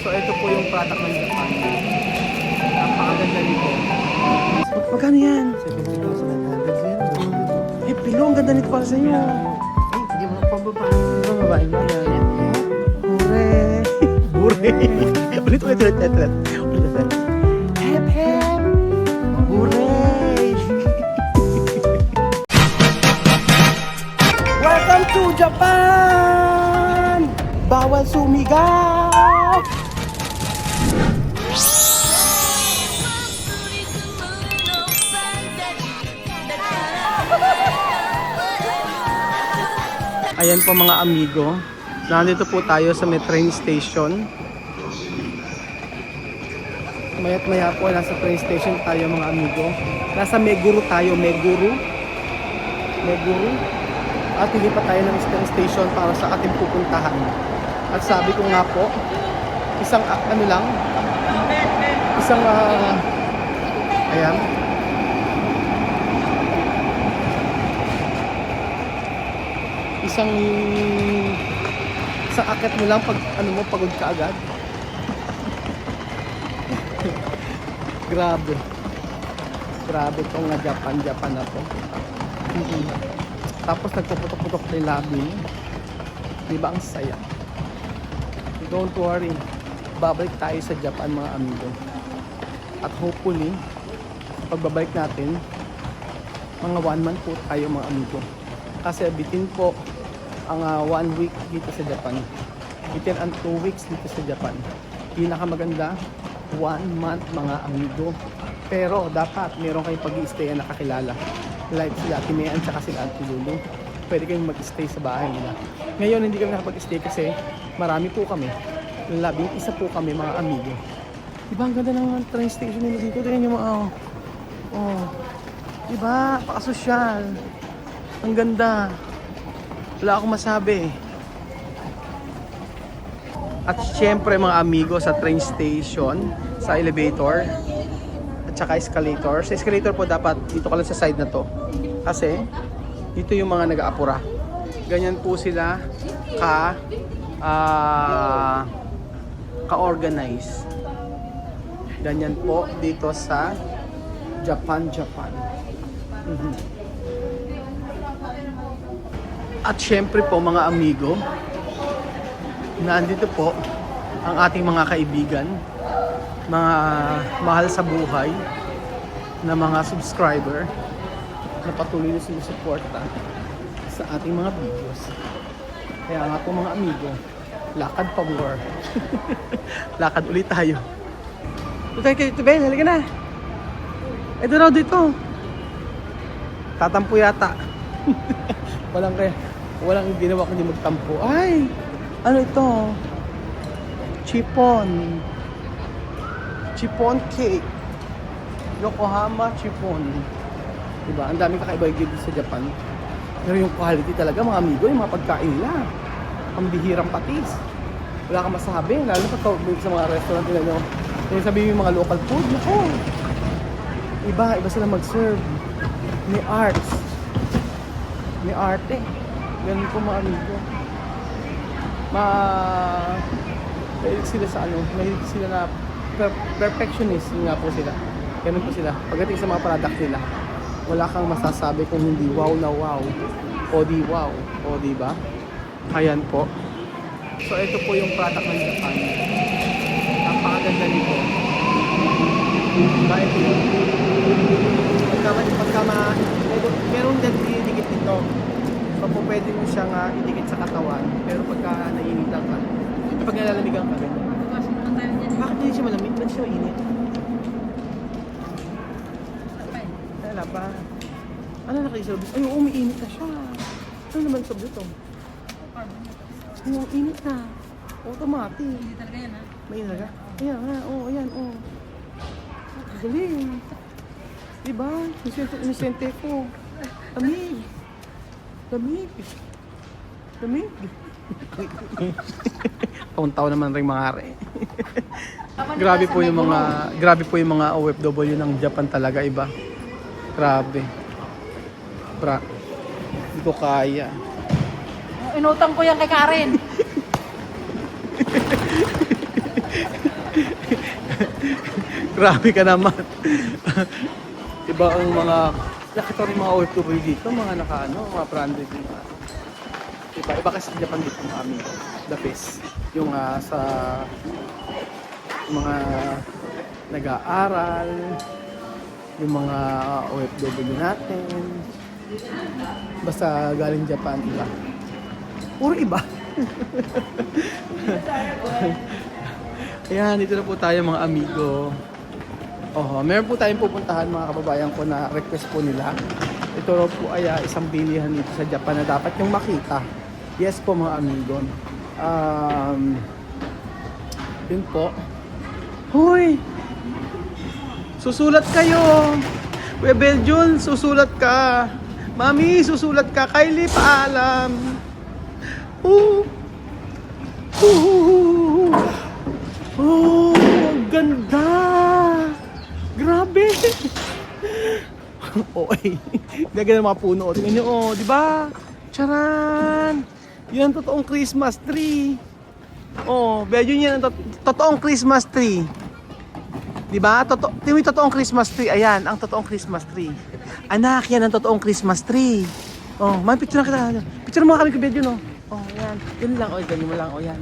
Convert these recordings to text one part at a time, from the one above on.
So ito po yung product ng Japan. Napakaganda nito. Magkano yan? 70,900 yan. Eh, pilo, ang ganda nito para sa inyo. Hindi mo pababa. Ito, babae mo yan. Hure. Hure. Ulit. Hep, hep. Hure. Welcome to Japan! Bawal sumigaw! Ayan po mga amigo, nandito po tayo sa may train station. Maya't maya po nasa train station tayo mga amigo. Nasa Meguro tayo, Meguro. At hindi pa tayo ng train station para sa ating pupuntahan. At sabi ko nga po, isang ayan. Isang akit mo lang pag pagod ka agad. Grabe tong Japan na to. Tapos nagpuputok-putok na yung labi niya. Diba ang saya? Don't worry, babalik tayo sa Japan mga amigo. At hopefully, pagbabalik natin, mga 1 month po tayo mga amigo. Kasi bitin po ang 1 week dito sa Japan. Bitin ang 2 weeks dito sa Japan. Pinakamaganda, 1 month mga amigo. Pero dapat meron kayong pag-i-stay na nakakilala. Like sila Ate Mean at sila Ate Lulu. Pwede kayong mag-stay sa bahay nila. Ngayon hindi kami nakapag-stay kasi marami po kami. 11 po kami mga amigo. Diba ang ganda ng train station nila dito? Tingnan nyo mga diba? Pakasosyal. Ang ganda. Wala akong masabi. At syempre mga amigo sa train station, sa elevator at saka escalator. Sa escalator po dapat dito ka lang sa side na to. Kasi dito yung mga nag-aapura. Ganyan po sila ka-organize. Ganyan po dito sa Japan. At syempre po mga amigo, nandito po ang ating mga kaibigan, mga mahal sa buhay na mga subscriber na patuloy na sinusuporta sa ating mga videos. Kaya nga po mga amigo, lakad pa more. Lakad ulit tayo. Ito tayo kay Ben, halika na. Ito raw dito. Tatampo yata. Walang ginawa kundi magtampo. Ay! Ano ito? Chiffon cake. Yokohama chiffon. Diba? Ang daming kakaiba dito sa Japan. Pero yung quality talaga mga amigo, yung mga pagkain nila. Ang bihirang patis. Wala kang masabi. Lalo sa mga restaurant nila nyo. Yung sabi yung mga local food. Naku! Iba sila mag-serve. May arts. May arte. Ganun po mga amigo. Mahilig sila sa mahilig sila na perfectionist nga po sila. Ganun po sila. Pagdating sa mga product nila, wala kang masasabi kung hindi wow na wow o di wow o di ba? Ayan po. So ito po yung product ng Japan. Napakaganda nito. Diba ito yun? Meron dikit nito. So po pwede mo siyang idikit sa katawan. Pero pagka naiinitan ka, pag nalalamigan ka ganyan. Bakit hindi siya malamig? Bakit siya mainit? Wala pa. Ano nakaisab? Ay, umiinit na siya. Ano naman sab dito? Yung init na. Automatic. Hindi talaga yan ha? Mainit talaga? Ayan nga, ayan, galing. Diba? Inisente ko. Lamig. Taon-taon naman rin mga are. Grabe po yung mga OFW ng Japan talaga, iba. Grabe. Hindi ko kaya. Inutang ko yan kay Karen. Grabe ka naman. Iba ang mga, nakita rin mga OFW dito, mga mga branded yung iba kasi sa Japan dito mga amin. The best. Yung sa mga nag-aaral, yung mga OFW natin. Basta galing Japan, iba. Puro iba. Ayan, dito na po tayo mga amigo. Meron po tayong pupuntahan mga kababayan ko na request po nila. Ito raw po ay isang bilihan dito sa Japan na dapat yung makita. Yes po mga amigo. Yun po. Hoy! Susulat kayo! Kuya Beljon, susulat ka! Mami, susulat ka! Kylie, paalam! Ang ganda! Grabe! Okay. Gaganda ng mga puno. Tingnan nyo, di ba? Charan! Yan ang totoong Christmas tree. Belgium yan ang totoong Christmas tree. Di ba? Tingnan mo yung totoong Christmas tree. Ayan, ang totoong Christmas tree. Anak, yan ang totoong Christmas tree. Man, picture na kita. Picture mo kami kay Belgium, no? Yan. Yan lang, ganyan mo lang. Yan.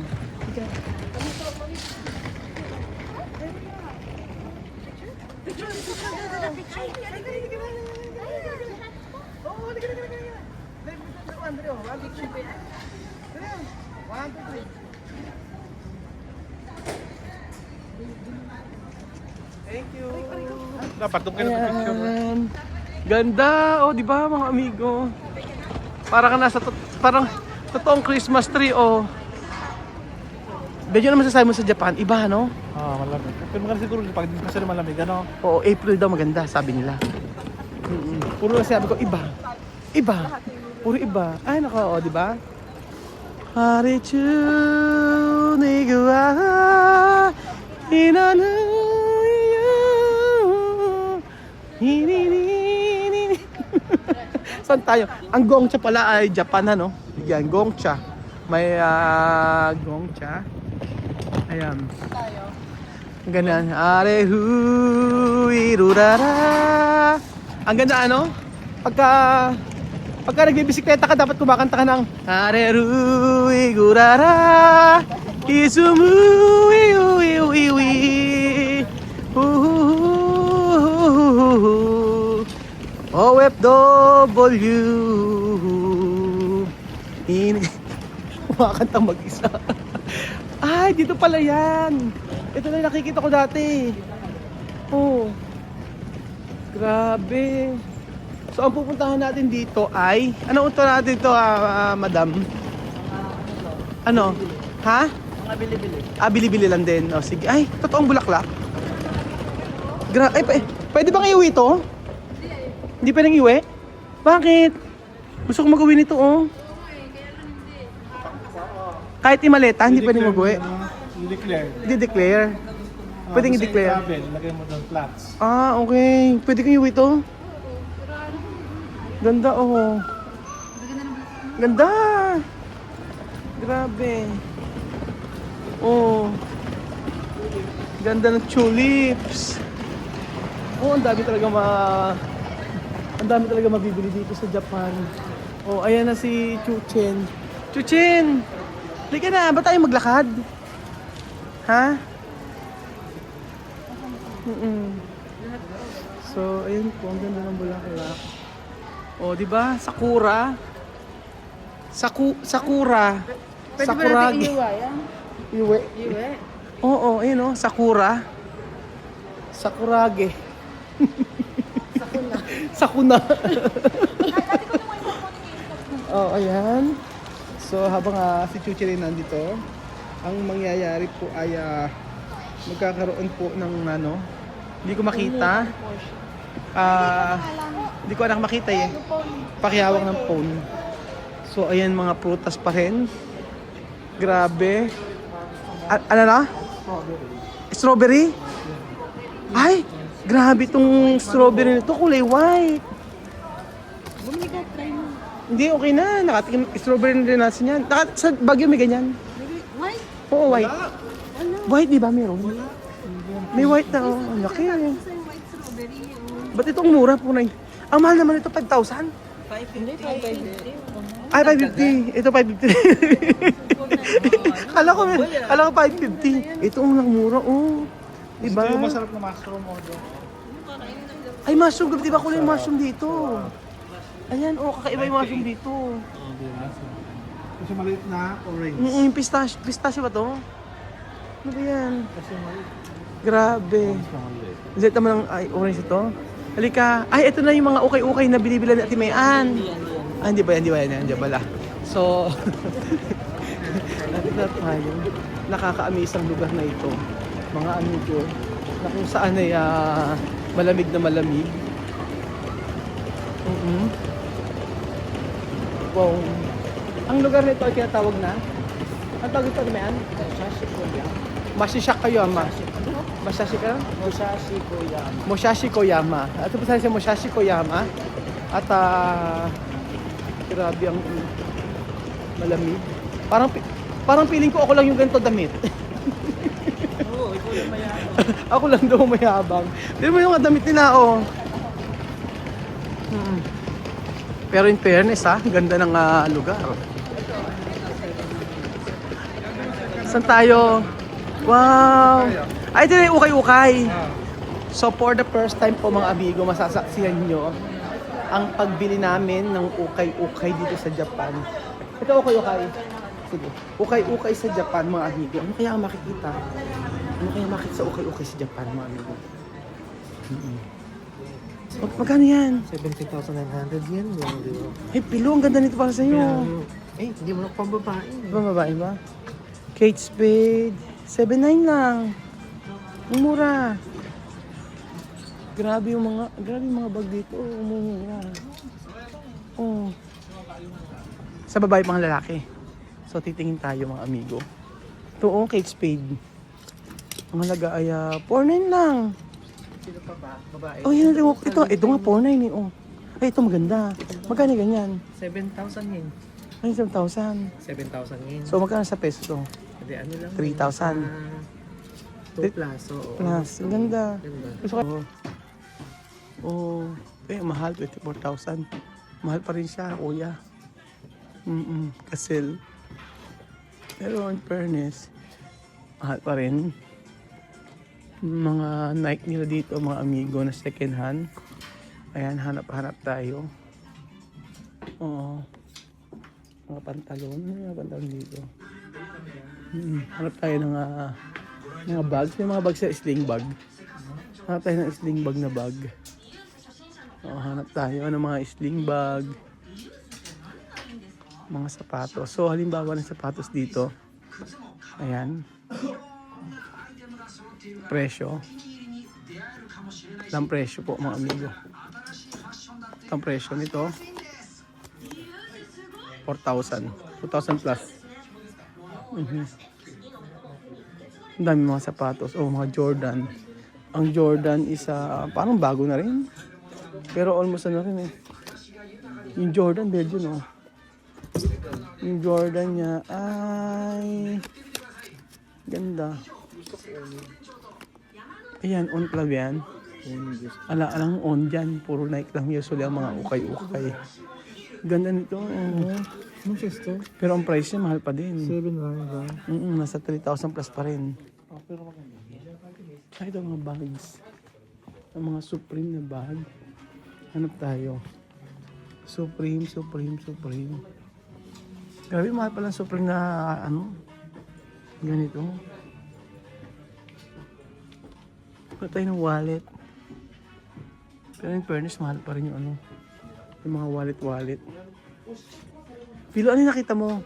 Thank you. Dapat doon kayo nag-picture. Ganda, di ba mga amigo? Parang parang totoong Christmas tree, Medyo naman sasabi mo sa Japan, iba, no? Malamig. Pero maganda siguro pag hindi masyado malamig, ano? Oo, April daw maganda, sabi nila. Puro sabi ko, iba. Iba. Puro iba. Ay, nako, di ba? Harichu nigawa inanayo hininini. Saan tayo? Ang gongcha pala ay Japan, no? Yan, gongcha. May gongcha. Ayan. Ganyan. Arehu irurara. Ang ganda, ano? Pagka nagbibisikleta ka, dapat kumakanta ka ng Areru irurara Izumu iwi OFW kumakantang mag-isa. Ay, dito pala yan. Ito na yung nakikita ko dati. Grabe. So, ang pupuntahan natin dito ay... Ano unto natin dito, madam? Ano? Ha? Mga bili-bili. Bili-bili lang din. Sige. Ay, totoong bulaklak. Pwede bang iuwi ito? Hindi pwedeng iuwi? Bakit? Gusto ko mag-uwi nito, Kahit imaleta, hindi pwedeng mag-uwi. Di-declare. Pwedeng i-declare. Lagay mo doon flats. Okay. Pwede kong iuwi ito? Ganda, Ganda! Grabe. Ganda ng tulips. Ang dami talaga mabibili dito sa Japan. Ayan na si Chuchen. Chuchen! Halika na, ba tayo maglakad? Ha? So, ayun po, ang ganda ng bulaklak. Di ba? Sakura. Sakura. Pwede ba Sakuragi. natin iuwi yan? Iuwi. Iuwi? Oo, ayun Sakura. Sakurage. Sakuna. Ayan. So, habang si Chuchi rin nandito, ang mangyayari po ay magkakaroon po ng hindi ko makita. Hindi ko anak makita pakihawak ng phone. So ayan, mga prutas pa rin. Grabe. Ano na? Strawberry? Ay, grabe itong strawberry nito, kulay white. Bumili ka, try mo. Hindi, okay na. Strawberry na rin natin yan. Sa Baguio may ganyan. White? Oo, white. Wala. White, di ba meron? May white na, oh. Ang laki. Sa yung white strawberry. Oh. Ba't itong mura po na? Ang mahal naman ito, 5,000? Hindi, 550. Ay, 550. Ito, 550. Kala ko 550. Ito ang mura, oh. Diba? Ito yung masarap na mushroom order. Ay, mushroom. Di ba kulay yung mushroom dito? Ayan, oh, kakaiba yung mushroom dito. Kasi maliit na orange. Yung pistachio. Pistachio ba to? Ano ba yan? Kasi maliit. Grabe. Liit naman ang ay, orange ito. Halika. Ay, ito na yung mga ukay-ukay na binibila ni Ate Mayan. Ah, hindi ba yan? Hindi pala. So, nakita tayo. Nakaka-amaze ang lugar na ito. Mga amigo. Na kung saan ay malamig na malamig. Wow. Ang lugar nito ay tinatawag na? Ang tawag ito, Ate Mayan? Masashikoyama. Musashi Koyama. Ito po sa Musashi Koyama. At grabe ang malamig. Parang feeling ko ako lang yung ganito damit. Oo, ikaw yung mayabang. Ako lang daw mayabang. Pero mo yung damit nila, oh. Pero in fairness, ganda ng lugar. Saan tayo? Wow! Ay, ito na yung ukay-ukay. So for the first time po mga amigo, masasaksihan nyo ang pagbili namin ng ukay-ukay dito sa Japan. Ito ukay-ukay. Sige. Ukay-ukay sa Japan mga amigo. Ano kaya ang makikita? Ano kaya makikita sa ukay-ukay sa Japan mga amigo? Magkano yan? 70,900 yen. Eh, pilo, ang ganda nito para sa'yo. Hindi mo na pambabae. Diba babae ba? Kate Spade. 7.9 lang. Ang mura. Grabe yung mga bag dito. Mura. Oh. Sa babae pang lalaki. So titingin tayo mga amigo. Ito oh, Kate Spade. Ang halaga ay 4.9 lang. Sino pa ba? Babae? Oh, yun. Ito nga 4.9 eh. Oh. Ay, ito maganda. Magkano ganyan? 7,000 yen. Ay, 7,000. 7,000 yen. So magkano sa peso to? Hindi, ano lang. 3,000. 2 plus. Oo. Plus, ang ganda. Ganda. Gusto ko. Oh, mahal, 24,000. Mahal pa rin siya, kuya. Kasel. Pero in fairness, mahal pa rin. Mga Nike nila dito, mga amigo na second hand. Ayan, hanap-hanap tayo. Oo. Mga pantalon dito. Hanap tayo ng mga bags. May mga bags sa sling bag. Hanap tayo ng sling bag na bag. Hanap tayo ng mga sling bag. Mga sapatos. So, halimbawa ng sapatos dito. Ayan. Presyo. Ang presyo po mga amigo. Ang presyo nito 4,000. 2,000 plus. Ang dami mga sapatos. Mga Jordan. Ang Jordan is parang bago na rin. Pero almost na rin eh. Yung Jordan, Belgian oh. Yung Jordan niya ay ganda. Ayan, on club yan. Alang on dyan. Puro Nike lang usually ang mga ukay-ukay. Ganda nito. Manchester? Pero ang price niya mahal pa din. 7 lang ba? Nasa 3,000 plus pa rin. Pero maganda. Ay, ito mga bags. Ang mga Supreme na bag. Hanap tayo. Supreme. Grabe, mahal pala Supreme na ganito. Wala tayo ng wallet. Pero in fairness, mahal pa rin yung yung mga wallet. Pilo, ano yung nakita mo?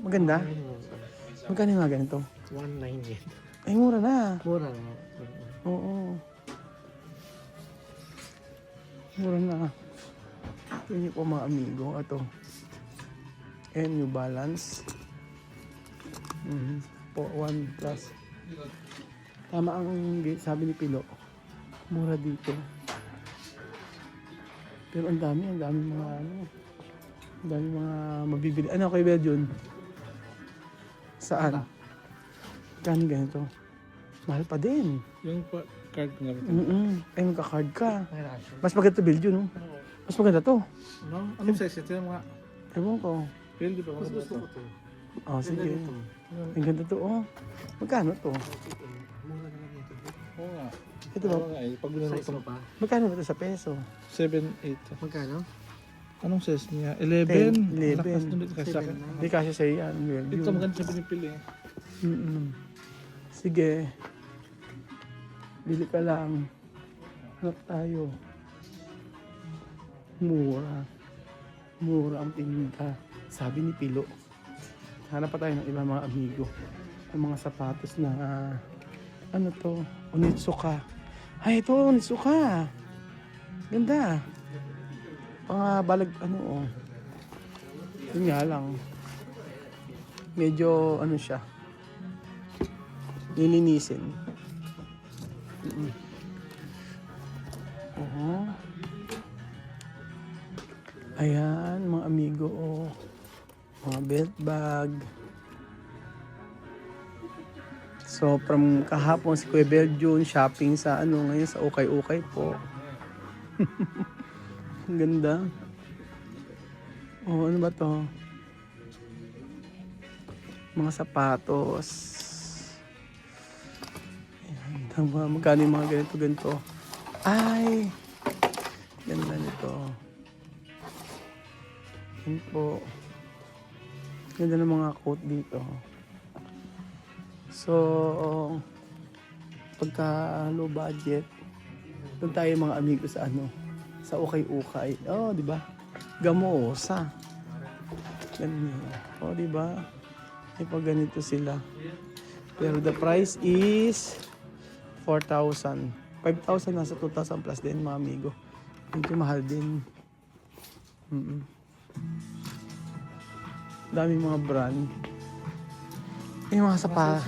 Maganda? Magkano yung mga ganito? 1,900 yen. Ay, mura na. Mura na. Oo. Mura na. Yun yung po mga amigo. Ito. And New Balance. 1 plus. Tama ang sabi ni Pilo. Mura dito. Pero ang dami mga ang dami mga mabibili. Ano kayo ba yun? Saan? Kano ganito? Mahal pa din. Yung card nga rin. Ay, magka-card ka. Ay, rasyo. Mas maganda Belgio, no? Mas maganda to. No? Anong size ito yung mga... Ewan ko. Pero di ba ako Gusto ko to. Oh, sige. Ang ganda to, oh. Magkano to? Mura na lang ito. Oo nga. Ito ba? Oo nga eh. Pag binunod Size mo pa? Magkano ba ito sa peso? 7, 8. Magkano? Anong size niya? 11? 11. Lakas na dito kasi sa akin. Hindi kasi sa'yo yan. Belgio. Ito maganda siya pinipili. Sige. Bili ka lang. Hanap tayo. Mura. Mura ang tinda. Sabi ni Pilo. Hanap pa tayo ng ibang mga amigo. Ang mga sapatos na ano to? Onitsuka. Ay, ito Onitsuka. Ganda. Balag ano oh. Yun nga lang. Medyo ano siya. Lilinisin. Ayan, mga amigo, oh. Mga belt bag. So, from kahapon si Kuya Belgium, shopping sa ano, ngayon sa ukay-ukay po. Ang ganda. Oh, ano ba to? Mga sapatos. Ayan, magkano yung mga ganito-ganito? Ay! Ganda nito. Yan po. Ganda ng mga coat dito. So, pagka low budget, doon tayo mga amigo sa ano, sa ukay-ukay. Oh, di ba? Gamosa. Ganyan. Oh, di ba? Ay, pag ganito sila. Pero the price is 4,000. 5,000 nasa 2,000 plus din mga amigo. Medyo mahal din. Daming mga brand. Ay, mga sapa.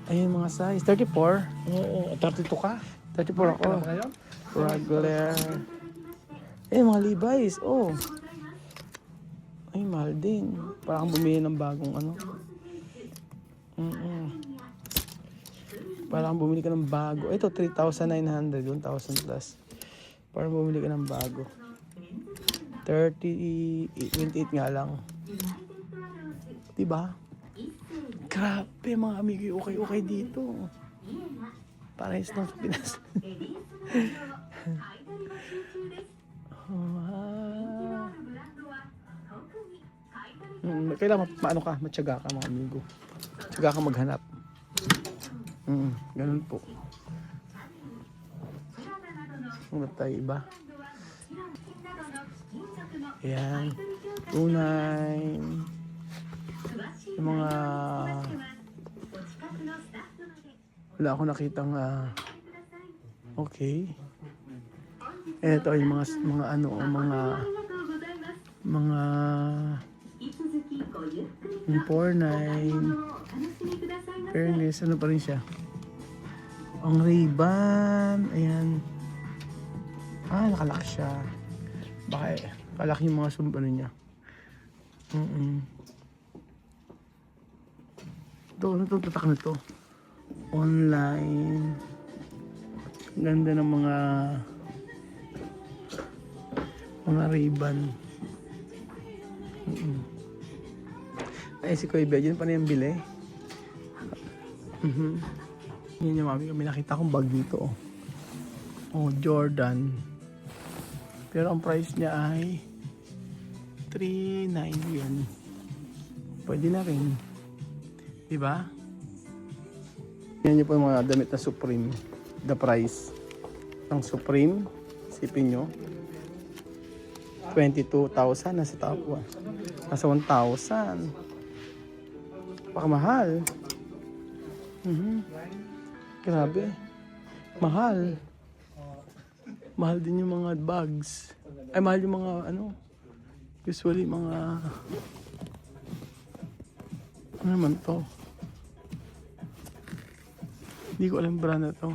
Ayun, mga size. 34. Oo, 32 ka? 34 ako. Ngayon? Regular. Eh, mga Levi's. Oh. Ay, mahal din. Parang bumili ng bagong ano. Parang bumili ka ng bago. Ito, 3,900. 1,000 plus. Parang bumili ka ng bago. 28 nga lang. Diba? Grabe mga amigo. Okay dito. Parehas lang sa Pinas. Kailangan maano ka, matyaga ka mga amigo. Tyaga ka maghanap. Ganun po. Ano tayo iba? Ayan. Tunay. Yung mga wala ako nakitang okay. Ito yung mga ano, mga yung 4-9 fairness, ano pa rin siya, ang Ray-Ban, ayan, nakalak siya, baka kalak yung mga ano niya. Ito, ano itong tatak na to? Online. Ganda ng mga Ray-Ban. Ay, si Kuya Belgium pa na yung bili. Yan yung mami, may nakita akong bag dito. Oh, Jordan. Pero ang price niya ay 390 yun. Pwede na rin. Diba? Yan yung po yung mga damit na Supreme. The price ng Supreme, sipin nyo, 22,000 nasa top 1. Nasa 1,000. Pakamahal. Grabe. Mahal. Mahal din yung mga bags. Ay, mahal yung mga ano. Usually mga ano naman to? Hindi ko alam brand na to.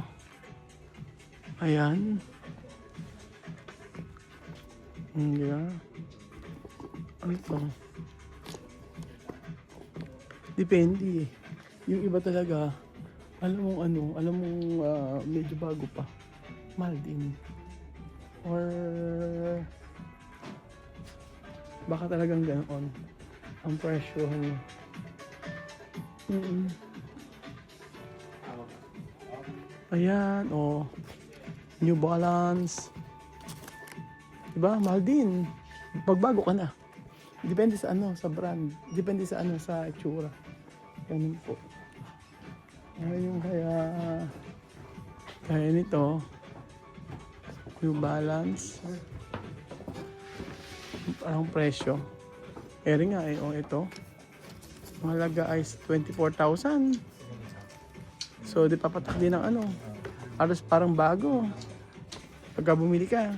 Ayan. Yeah. Ano to? Depende. Yung iba talaga alam mong medyo bago pa. Mahal din. Or baka talagang ganoon ang presyo niya. Ayan, oh. New Balance. Diba? Mahal din. Magbago ka na. Depende sa sa brand. Depende sa sa itsura. Ganun po. Ayun kaya nito. New Balance. Parang presyo. Eri nga oh ito. Mahalaga ay 24,000. So, di papatak din ng halos parang bago. Pagka bumili ka.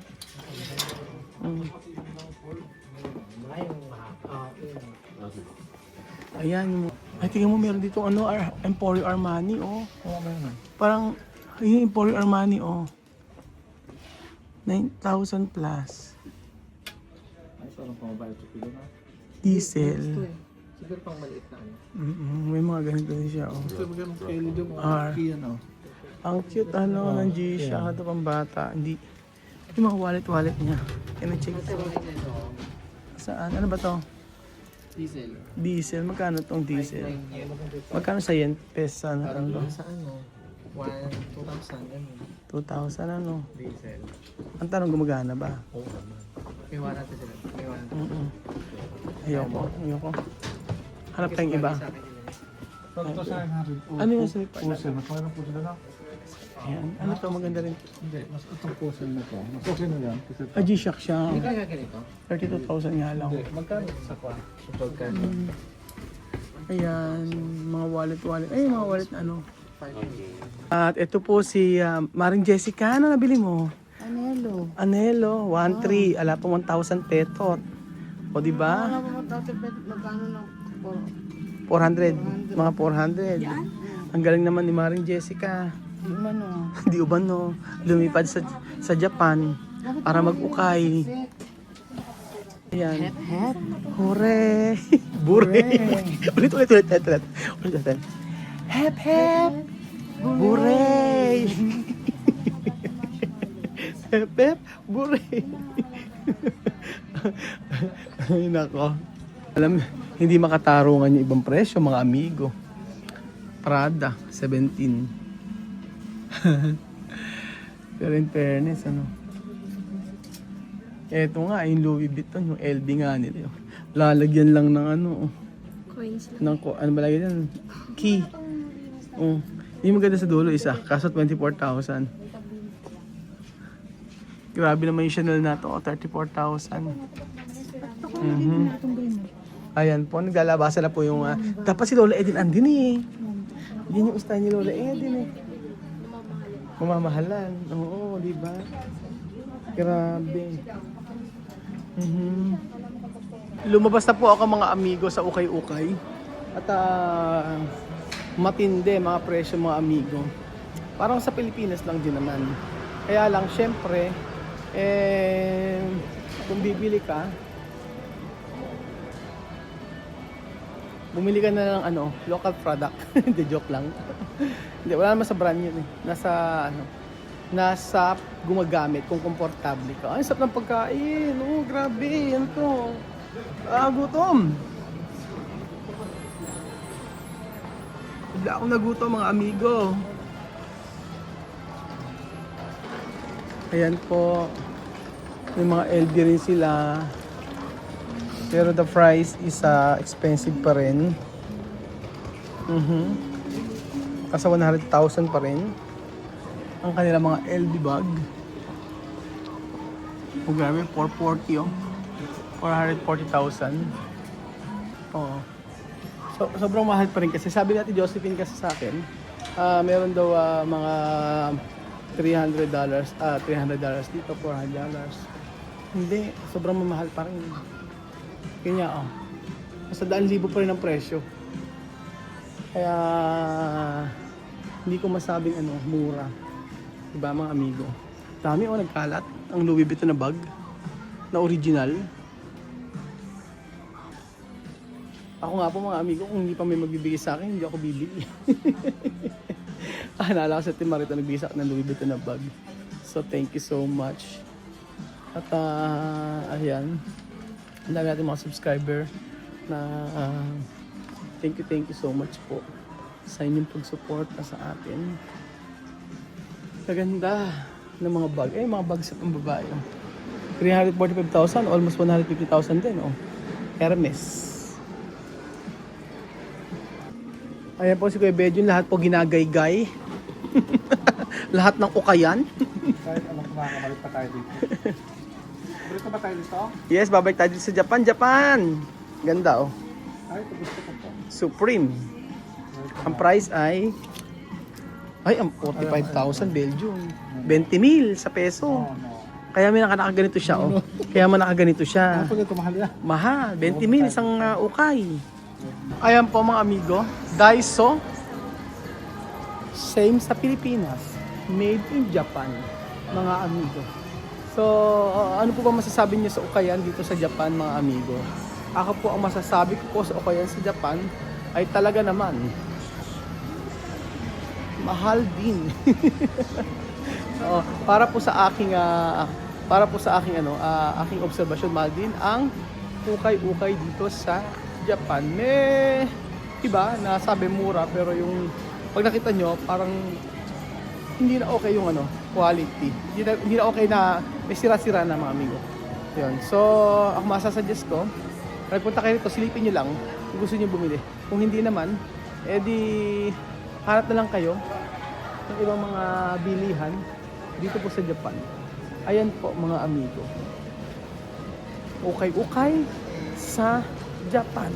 Ayan. Ay, tingnan mo meron dito Emporio Armani, oh. Parang, yung Emporio Armani, oh. 9,000 plus. Ay, parang pamabayad sa pila na. Diesel. Siguro pang maliit na May mga ganito din siya, oh. Gusto mo ganun kayo dito mo. R. Kiyan, oh. Ang cute ng G-Shock ito pang bata. Hindi yung mga wallet niya. Can I check? Saan? Ano ba to? Diesel. Diesel. Magkano tong diesel? Magkano sa yen? Pesa na ano? Sa 2,000 ganun. 2,000 ano? Diesel. Ang tanong gumagana ba? May warranty sila. May warranty. Ayoko. Hanap tayong iba. Ito sa akin natin. Ano yung slip? Puzzle. Mas mayroon puzzle na. Ayan. Ano to? Maganda rin. Hindi. Mas itong puzzle na to. Mas okay na yan. Kasi ito. G-Shock siya. Hindi kaya ganito? 32,000 nga lang. Hindi. Magkano sa kwa? Pagkano? Ayan. Mga wallet. Ay, mga wallet na ano. At ito po si Maring Jessica. Ano nabili mo? Anelo. 1.3. Ala po 1,000 petot. O diba? Magkano na? 400. Mga 400. Ang galing naman ni Maring Jessica. Di umano. Lumipad sa Japan para mag-ukay. Ayan. Hooray! Bure! Ulit. Hep, hep! Bure! Hep, hep! Bure! Ay, nako. Alam, hindi makatarungan yung ibang presyo, mga amigo. Prada, 17. Pero in fairness, eto nga, yung Louis Vuitton, yung LV nga nila. Lalagyan lang ng Coins ng ano ba lagi yan? Key. Oh. Yung maganda sa dulo isa, kaso 24,000. Grabe naman yung Chanel na to, 34,000. Ayan po, naglalabasa na po yung dapat si Lola Edin andin eh. Yun yung style ni Lola Edin eh. Mamamahalan. Oo, di ba? Grabe. Lumabas na po ako mga amigo sa ukay-ukay. At matindi mga presyo mga amigo. Parang sa Pilipinas lang din naman. Kaya lang syempre kung bibili ka, bumili ka na ng local product. Hindi, joke lang. Hindi, wala naman sa brand yun eh. Nasa gumagamit kung komportable ka. Ay, sarap ng pagkain. Oh, grabe. Yan to. Gutom. Bigla akong nagutom mga amigo. Ayan po. May mga LV rin sila. Pero the price is expensive pa rin. Kasi 100,000 pa rin. Ang kanila mga LV bag. Oh, grabe. 440 oh. 440,000. Oo. So, sobrang mahal pa rin kasi. Sabi natin Josephine kasi sa akin, meron daw mga $300, $300 dito, $400. Hindi, sobrang mamahal pa rin. Kanya Nasa 1,000 pa rin ang presyo. Kaya hindi ko masabing mura. Diba mga amigo? Dami nagkalat. Ang Louis Vuitton na bag na original. Ako nga po mga amigo, kung hindi pa may magbibigay sa akin, hindi ako bibili. Naalala ko sa Team Marito, nagbisa ako ng Louis Vuitton na bag. So, thank you so much. At, ayan. Ang dami natin mga subscriber na thank you so much po sa inyong pag-support sa atin. Kaganda ng mga bag. Mga bag sa pambabae. 345,000, almost 150,000 din. Hermes. Ayan po si Kuya Bedjun, lahat po ginagaygay. Lahat ng ukayan. Kahit anong kumakabalit pa tayo dito. Balik ba tayo dito? Yes, babalik tayo dito sa Japan. Ganda Ay, ito gusto ko po. Supreme. Ang price ay ang 45,000 Belgium. 20,000 sa peso. No. Kaya may nakaganito siya Kaya man nakaganito siya. Pag ito mahal yan. Mahal, 20,000 isang ukay. Ayan po mga amigo, Daiso. Same sa Pilipinas. Made in Japan, mga amigo. So, ano po ba masasabi niyo sa ukayan dito sa Japan, mga amigo? Ako po, ang masasabi ko po sa ukayan sa Japan ay talaga naman mahal din. Para po sa aking aking obserbasyon, mahal din ang ukay-ukay dito sa Japan. May iba na sabi mura, pero yung pag nakita nyo, parang hindi na okay yung quality. Hindi na okay na may sira-sira na, mga amigo. Yun. So, ako masasuggest ko, nagpunta kayo rito, silipin nyo lang kung gusto nyo bumili. Kung hindi naman, edi hanap na lang kayo ng ibang mga bilihan dito po sa Japan. Ayan po, mga amigo. Ukay-ukay sa Japan.